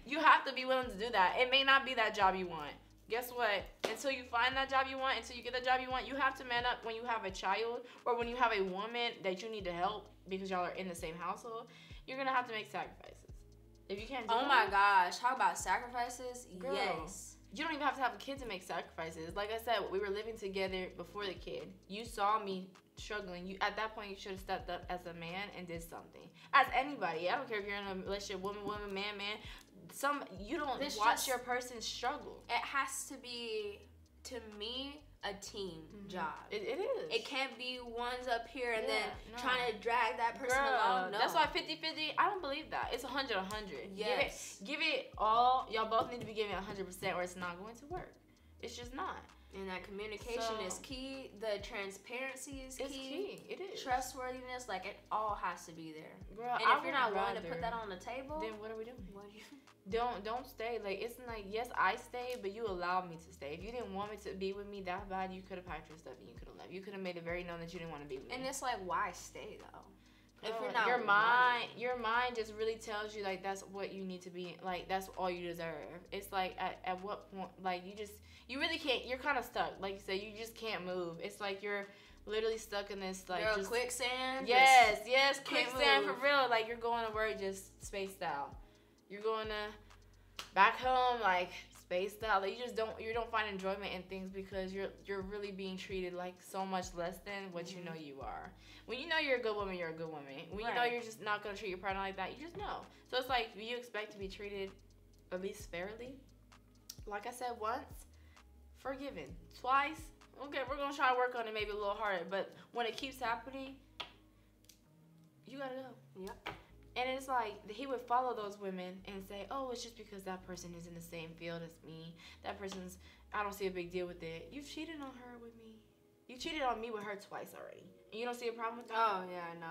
Speaker 2: You have to be willing to do that. It may not be that job you want. Guess what? Until you find that job you want, until you get the job you want, you have to man up when you have a child or when you have a woman that you need to help because y'all are in the same household. You're going to have to make sacrifices. If you can't do that.
Speaker 1: Oh my gosh. Talk about sacrifices.
Speaker 2: Girl,
Speaker 1: yes.
Speaker 2: You don't even have to have a kid to make sacrifices. Like I said, we were living together before the kid. You saw me struggling. At that point, you should have stepped up as a man and did something. As anybody. I don't care if you're in a relationship, woman, man. You don't watch your person struggle.
Speaker 1: It has to be, to me, a team job.
Speaker 2: It is.
Speaker 1: It can't be one's up here and then trying to drag that person along. No.
Speaker 2: That's why 50-50, I don't believe that. It's 100-100.
Speaker 1: Yes.
Speaker 2: Give it all. Y'all both need to be giving 100% or it's not going to work. It's just not.
Speaker 1: And that communication is key. The transparency is key.
Speaker 2: It's key. It is.
Speaker 1: Trustworthiness, like it all has to be there.
Speaker 2: Girl,
Speaker 1: and if you're not willing to put that on the table,
Speaker 2: then what are we doing? Don't stay. Like it's like, yes, I stayed, but you allowed me to stay. If you didn't want me to be with me that bad, you could have packed your stuff and you could have left. You could have made it very known that you didn't want to be with me.
Speaker 1: And it's like, why stay though?
Speaker 2: If you're not your mind just really tells you like that's what you need to be, like that's all you deserve. It's like at what point, like you really can't, you're kind of stuck. Like you said, you just can't move. It's like you're literally stuck in this like
Speaker 1: just quicksand.
Speaker 2: Yes, quicksand for real. Like you're going to work just spaced out. You're going to back home like spaced out. Like you don't find enjoyment in things because you're really being treated like so much less than what you know you are. When you know you're a good woman, you're a good woman. When you know you're just not gonna treat your partner like that, you just know. So it's like you expect to be treated at least fairly. Like I said, once, forgiven. Twice, okay, we're gonna try to work on it maybe a little harder. But when it keeps happening, you gotta go.
Speaker 1: Yep.
Speaker 2: And it's like he would follow those women and say, "Oh, it's just because that person is in the same field as me. That person's, I don't see a big deal with it. You've cheated on her with me. You cheated on me with her twice already. And you don't see a problem with that?
Speaker 1: Oh, yeah, no.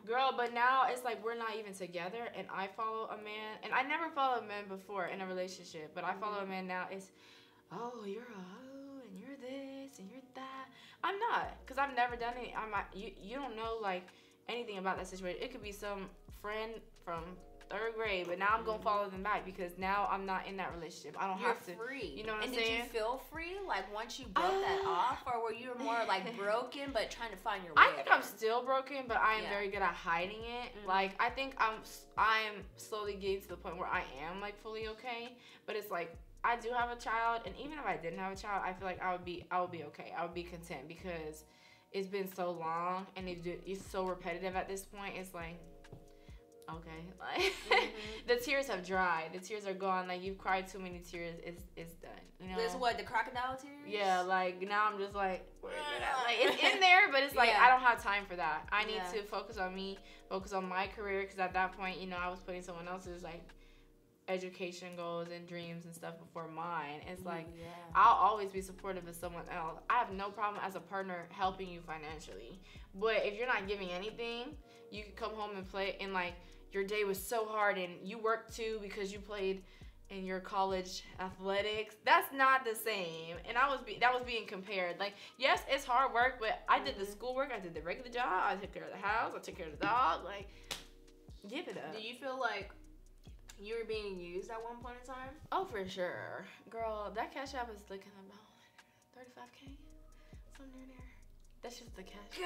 Speaker 2: Girl, but now it's like we're not even together, and I follow a man, and I never followed a man before in a relationship, but I follow a man now. It's, oh, you're a hoe, and you're this, and you're that. I'm not, because I've never done it. You don't know, like, anything about that situation. It could be some friend from 3rd grade, but now I'm gonna follow them back because now I'm not in that relationship. I don't have to.
Speaker 1: You're free.
Speaker 2: You know what I'm
Speaker 1: saying?
Speaker 2: saying?
Speaker 1: And did you feel free, like, once you broke that off, or were you more like broken but trying to find your way?
Speaker 2: I think I'm still broken, but I am very good at hiding it. Like, I think I'm slowly getting to the point where I am like fully okay. But it's like I do have a child, and even if I didn't have a child, I feel like I would be okay. I would be content because it's been so long and it's so repetitive at this point. It's like, okay, like the tears have dried. The tears are gone. Like, you've cried too many tears. It's done. You know.
Speaker 1: This what, the crocodile tears?
Speaker 2: Yeah, like now I'm just like, where is it at? Like, it's in there, but it's like I don't have time for that. I need to focus on me, focus on my career, because at that point, you know, I was putting someone else's like education goals and dreams and stuff before mine. It's like I'll always be supportive of someone else. I have no problem as a partner helping you financially, but if you're not giving anything, you can come home and play, and like your day was so hard and you worked too because you played in your college athletics. That's not the same. And that was being compared. Like, yes, it's hard work, but I did the schoolwork, I did the regular job, I took care of the house, I took care of the dog. Like, give it up.
Speaker 1: Do you feel like you were being used at one point in time?
Speaker 2: Oh, for sure. Girl, that Cash App is looking about 35K. Something near there. That's just the cash.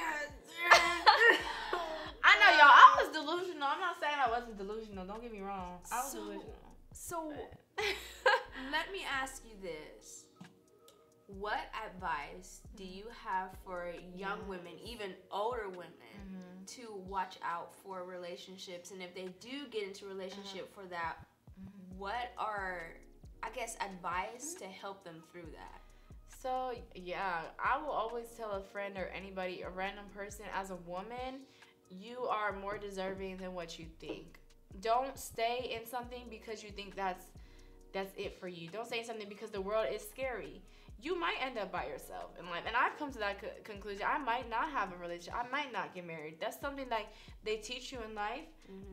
Speaker 2: I know, y'all. I was delusional. I'm not saying I wasn't delusional. Don't get me wrong. I was delusional.
Speaker 1: So, let me ask you this. What advice do you have for young women, even older women, to watch out for relationships? And if they do get into a relationship for that, what are, I guess, advice to help them through that?
Speaker 2: So, yeah, I will always tell a friend or anybody, a random person, as a woman, you are more deserving than what you think. Don't stay in something because you think that's it for you. Don't stay in something because the world is scary. You might end up by yourself in life. And I've come to that conclusion. I might not have a relationship. I might not get married. That's something that they teach you in life.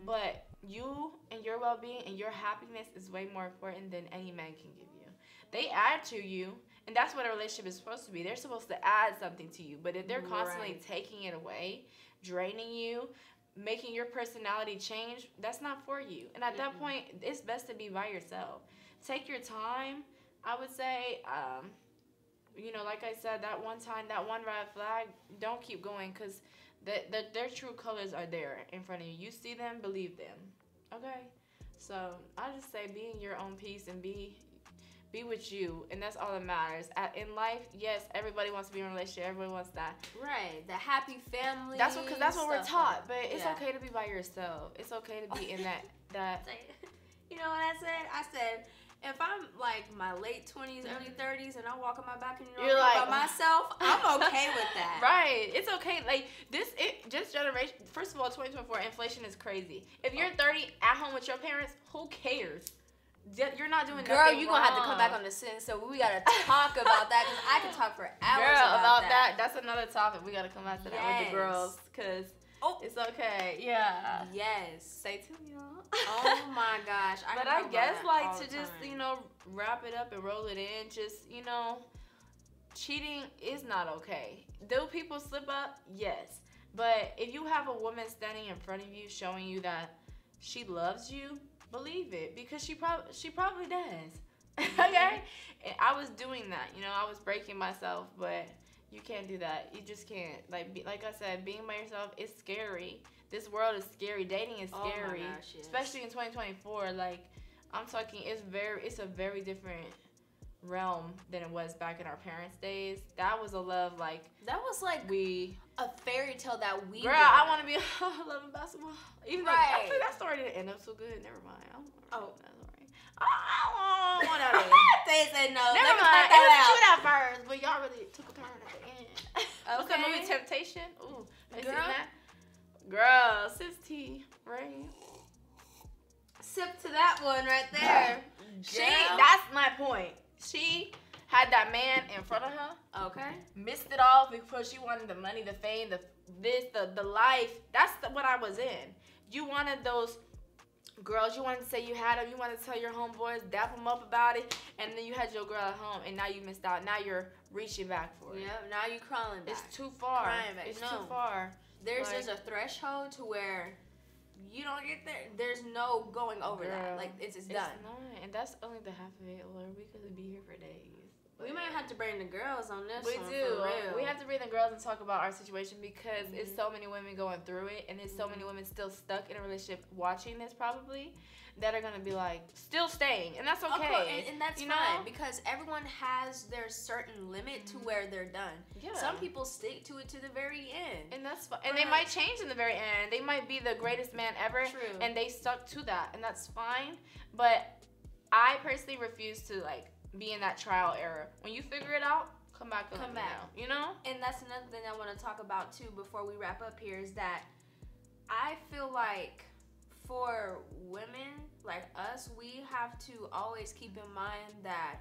Speaker 2: But you and your well-being and your happiness is way more important than any man can give you. They add to you. And that's what a relationship is supposed to be. They're supposed to add something to you. But if they're constantly taking it away, draining you, making your personality change, that's not for you. And at that point, it's best to be by yourself. Take your time. I would say, you know, like I said, that one time, that one red flag, don't keep going, because their true colors are there in front of you. You see them, believe them. Okay? So I just say be in your own peace and be with you, and that's all that matters. In life, yes, everybody wants to be in a relationship. Everybody wants that.
Speaker 1: Right, the happy family.
Speaker 2: That's what we're taught. But it's okay to be by yourself. It's okay to be in that.
Speaker 1: You know what I said? I said, if I'm like my late 20s, early 30s, and I walk on my balcony
Speaker 2: you're like,
Speaker 1: by myself, I'm okay with that.
Speaker 2: Right. It's okay. Like just generation. First of all, 2024, inflation is crazy. If you're 30 at home with your parents, who cares? You're not doing
Speaker 1: Girl,
Speaker 2: nothing
Speaker 1: you're
Speaker 2: wrong.
Speaker 1: going to have to come back on the sentence, so we got to talk about that, because I can talk for hours
Speaker 2: about that. That's another topic. We got to come back to that with the girls, because it's okay. Yeah.
Speaker 1: Yes.
Speaker 2: Stay tuned, y'all.
Speaker 1: Oh, my gosh.
Speaker 2: I guess, like, to just, you know, wrap it up and roll it in, just, you know, cheating is not okay. Do people slip up? Yes. But if you have a woman standing in front of you showing you that she loves you, believe it, because she probably does. Okay? And I was doing that, you know, I was breaking myself, but you can't do that. You just can't. Like I said, being by yourself is scary. This world is scary. Dating is scary.
Speaker 1: Oh my gosh, yes.
Speaker 2: Especially in 2024. Like, I'm talking, it's a very different realm than it was back in our parents' days. That was a love, like,
Speaker 1: that was like a fairy tale that we
Speaker 2: girl, I want to be loving basketball. Even though I think that story didn't end up so good. Never mind. I don't want to.
Speaker 1: They said no.
Speaker 2: Never mind. It was cute at first, but y'all really took a turn at the end. What's that movie, Temptation? Ooh, have you seen that? Girl, sis T, right?
Speaker 1: Sip to that one right there.
Speaker 2: That's my point. She had that man in front of her.
Speaker 1: Okay.
Speaker 2: Missed it all because she wanted the money, the fame, the life. That's what I was in. You wanted those girls. You wanted to say you had them. You wanted to tell your homeboys, dap them up about it, and then you had your girl at home, and now you missed out. Now you're reaching back for it.
Speaker 1: Yeah. Now you crawling back.
Speaker 2: It's too far.
Speaker 1: Crying back.
Speaker 2: It's
Speaker 1: No.
Speaker 2: too far.
Speaker 1: There's
Speaker 2: Like-
Speaker 1: just a threshold to where you don't get there. There's no going over that.
Speaker 2: Girl,
Speaker 1: Like it's done.
Speaker 2: Not, and that's only the half of it. Lord, we could be here for days.
Speaker 1: We might have to bring the girls on this
Speaker 2: We
Speaker 1: one.
Speaker 2: do.
Speaker 1: For real.
Speaker 2: We have to bring the girls and talk about our situation because it's so many women going through it, and there's so many women still stuck in a relationship watching this probably that are gonna be like still staying, and that's okay.
Speaker 1: Of course, and that's
Speaker 2: you
Speaker 1: fine
Speaker 2: know?
Speaker 1: because everyone has their certain limit to where they're done.
Speaker 2: Yeah.
Speaker 1: Some people stick to it to the very end.
Speaker 2: And that's fine. And they might change in the very end. They might be the greatest man ever,
Speaker 1: True.
Speaker 2: and they stuck to that, and that's fine. But I personally refuse to like be in that trial era. When you figure it out, come back. And let me know, you know.
Speaker 1: And that's another thing I want to talk about too before we wrap up here is that I feel like for women like us, we have to always keep in mind that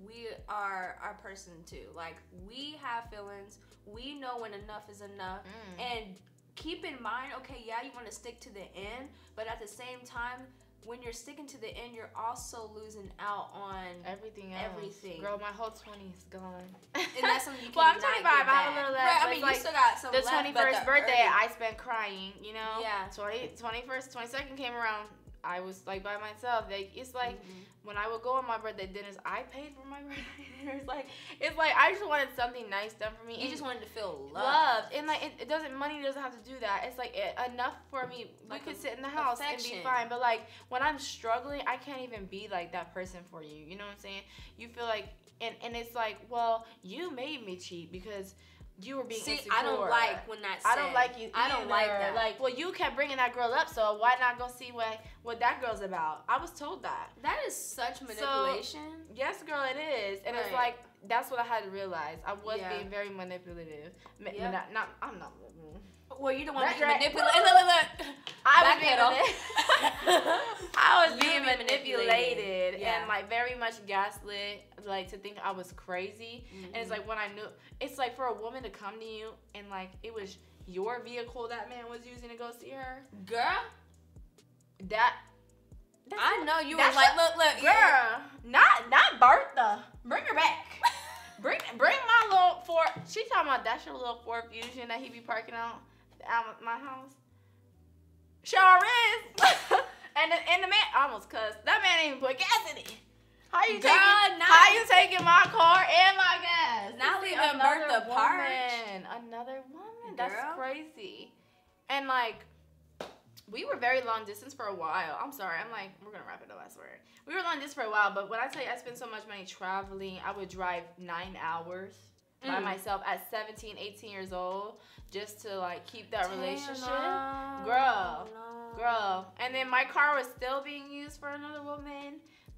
Speaker 1: we are our person too. Like we have feelings. We know when enough is enough. And keep in mind, okay, yeah, you want to stick to the end, but at the same time, when you're sticking to the end, you're also losing out on
Speaker 2: everything else.
Speaker 1: Everything.
Speaker 2: Girl, my whole 20s gone.
Speaker 1: And that's something you can
Speaker 2: well, I'm
Speaker 1: not
Speaker 2: 25.
Speaker 1: get
Speaker 2: I have a
Speaker 1: back.
Speaker 2: little left.
Speaker 1: Right, I mean,
Speaker 2: like,
Speaker 1: you still got some
Speaker 2: the
Speaker 1: left,
Speaker 2: 21st
Speaker 1: but the
Speaker 2: birthday,
Speaker 1: early-
Speaker 2: I spent crying, you know?
Speaker 1: Yeah.
Speaker 2: 21st, 22nd came around. I was like by myself. Like it's like when I would go on my birthday dinners, I paid for my birthday dinners. Like it's like I just wanted something nice done for me.
Speaker 1: You just wanted to feel
Speaker 2: loved. And like it doesn't, money doesn't have to do that. It's like enough for me.
Speaker 1: Like
Speaker 2: we could sit in the house and
Speaker 1: affection.
Speaker 2: be fine. But like when I'm struggling, I can't even be like that person for you. You know what I'm saying? You feel like and it's like, well, you made me cheat because you were being insecure.
Speaker 1: I don't like when that's said.
Speaker 2: I don't like you
Speaker 1: I don't like
Speaker 2: either.
Speaker 1: that.
Speaker 2: Like, well, you kept bringing that girl up, so why not go see what that girl's about? I was told that.
Speaker 1: That is such manipulation.
Speaker 2: So, yes, girl, it is. And it's like, that's what I had to realize. I was being very manipulative. I'm not.
Speaker 1: Well, you don't want to be
Speaker 2: Right.
Speaker 1: manipulated. Look.
Speaker 2: I was being manipulated
Speaker 1: Yeah.
Speaker 2: and like very much gaslit, like to think I was crazy. And it's like when I knew, it's like for a woman to come to you and like it was your vehicle that man was using to go see her,
Speaker 1: Girl,
Speaker 2: I
Speaker 1: know you was like, look,
Speaker 2: girl, not Bertha. Bring her back. Bring my little Ford. She talking about that's your little Ford Fusion that he be parking out at my house. Sure is. and the man I almost cussed. That man ain't even put gas in it. How you taking my car and my gas?
Speaker 1: Not
Speaker 2: See,
Speaker 1: leaving Bertha parked.
Speaker 2: Another woman.
Speaker 1: Girl.
Speaker 2: That's crazy. And like we were very long distance for a while. I'm sorry. I'm like, we're going to wrap it up, I swear. We were long distance for a while, but when I tell you I spent so much money traveling, I would drive 9 hours by myself at 17, 18 years old just to, like, keep that relationship. Girl. And then my car was still being used for another woman.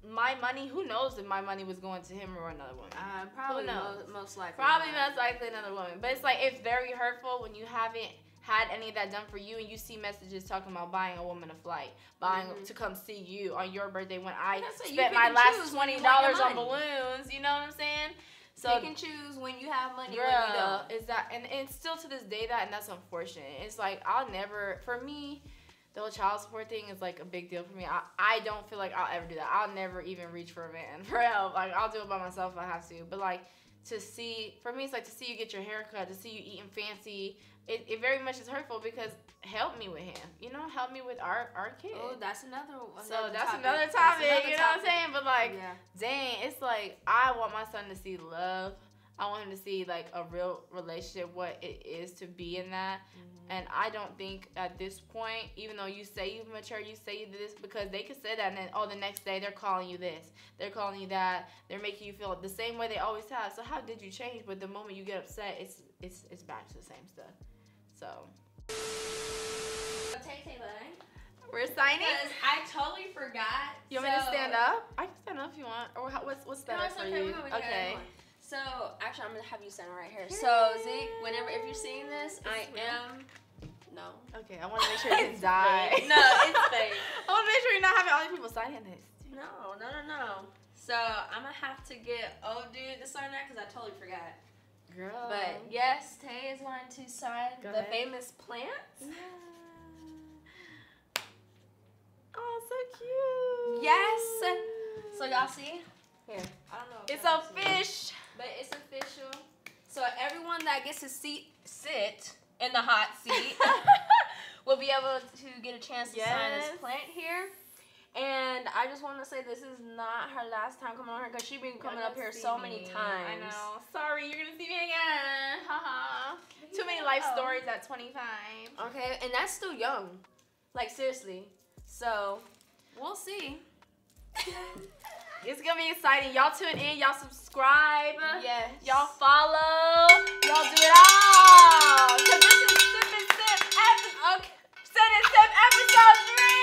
Speaker 2: My money, who knows if my money was going to him or another woman?
Speaker 1: Probably most likely.
Speaker 2: Probably most likely another woman. But it's, like, it's very hurtful when you haven't had any of that done for you and you see messages talking about buying a woman a flight, buying to come see you on your birthday when I spent my last $20 on balloons, you know what I'm saying? So
Speaker 1: you can choose when you have money,
Speaker 2: girl,
Speaker 1: when you don't.
Speaker 2: is that and still to this day and that's unfortunate. It's like I'll never, for me, the whole child support thing is like a big deal for me. I don't feel like I'll ever do that. I'll never even reach for a man for help. Like I'll do it by myself if I have to. But like to see, for me, it's like to see you get your hair cut, to see you eating fancy. It very much is hurtful because help me with him, you know, help me with our kid.
Speaker 1: Oh, that's another
Speaker 2: So that's
Speaker 1: topic.
Speaker 2: another topic,
Speaker 1: That's another
Speaker 2: you know what I'm saying? But like,
Speaker 1: yeah.
Speaker 2: dang, it's like I want my son to see love. I want him to see like a real relationship, what it is to be in that. And I don't think at this point, even though you say you've matured, you say you did this, because they could say that and then, oh, the next day they're calling you this, they're calling you that, they're making you feel the same way they always have. So how did you change? But the moment you get upset, it's back to the same stuff. So we're signing.
Speaker 1: Because I totally forgot.
Speaker 2: You want me to stand up? I can stand up if you want. Or what's better for you? Okay.
Speaker 1: So actually, I'm gonna have you stand right here. So Zeke, if you're seeing this, I am. No.
Speaker 2: Okay, I want to make sure you didn't die.
Speaker 1: No, it's fake.
Speaker 2: I want to make sure you're not having all these people signing this.
Speaker 1: No. So I'm gonna have to get old dude to sign that because I totally forgot.
Speaker 2: Girl.
Speaker 1: But yes, Tay is going to sign the famous plants.
Speaker 2: Yeah. Oh, so cute.
Speaker 1: Yes. So y'all see? Here. I don't know.
Speaker 2: It's a fish.
Speaker 1: But it's official. So everyone that gets to sit in the hot seat will be able to get a chance to sign this plant here. And I just want to say this is not her last time coming on here because she's been coming up here so many times.
Speaker 2: I know. Sorry, you're going to see me again. Haha. Too many life stories at 25.
Speaker 1: Okay, and that's still young. Like, seriously. So, we'll see.
Speaker 2: It's going to be exciting. Y'all tune in. Y'all subscribe.
Speaker 1: Yes.
Speaker 2: Y'all follow. Y'all do it all. Because this is Sip and Sip episode 3.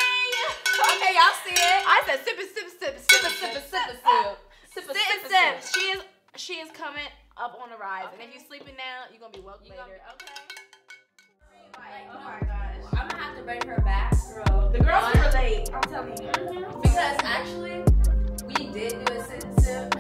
Speaker 1: Okay, y'all see it.
Speaker 2: I said sip and sip, sip and sip and sip and sip and sip. Sip and sip. She is coming up on the rise. Okay. And if you're sleeping now, you're gonna be woke later. Okay.
Speaker 1: Like, oh my gosh. I'm gonna have to bring her back, girl.
Speaker 2: The girls can relate. I'm telling you.
Speaker 1: Because actually, we did do a sit and sip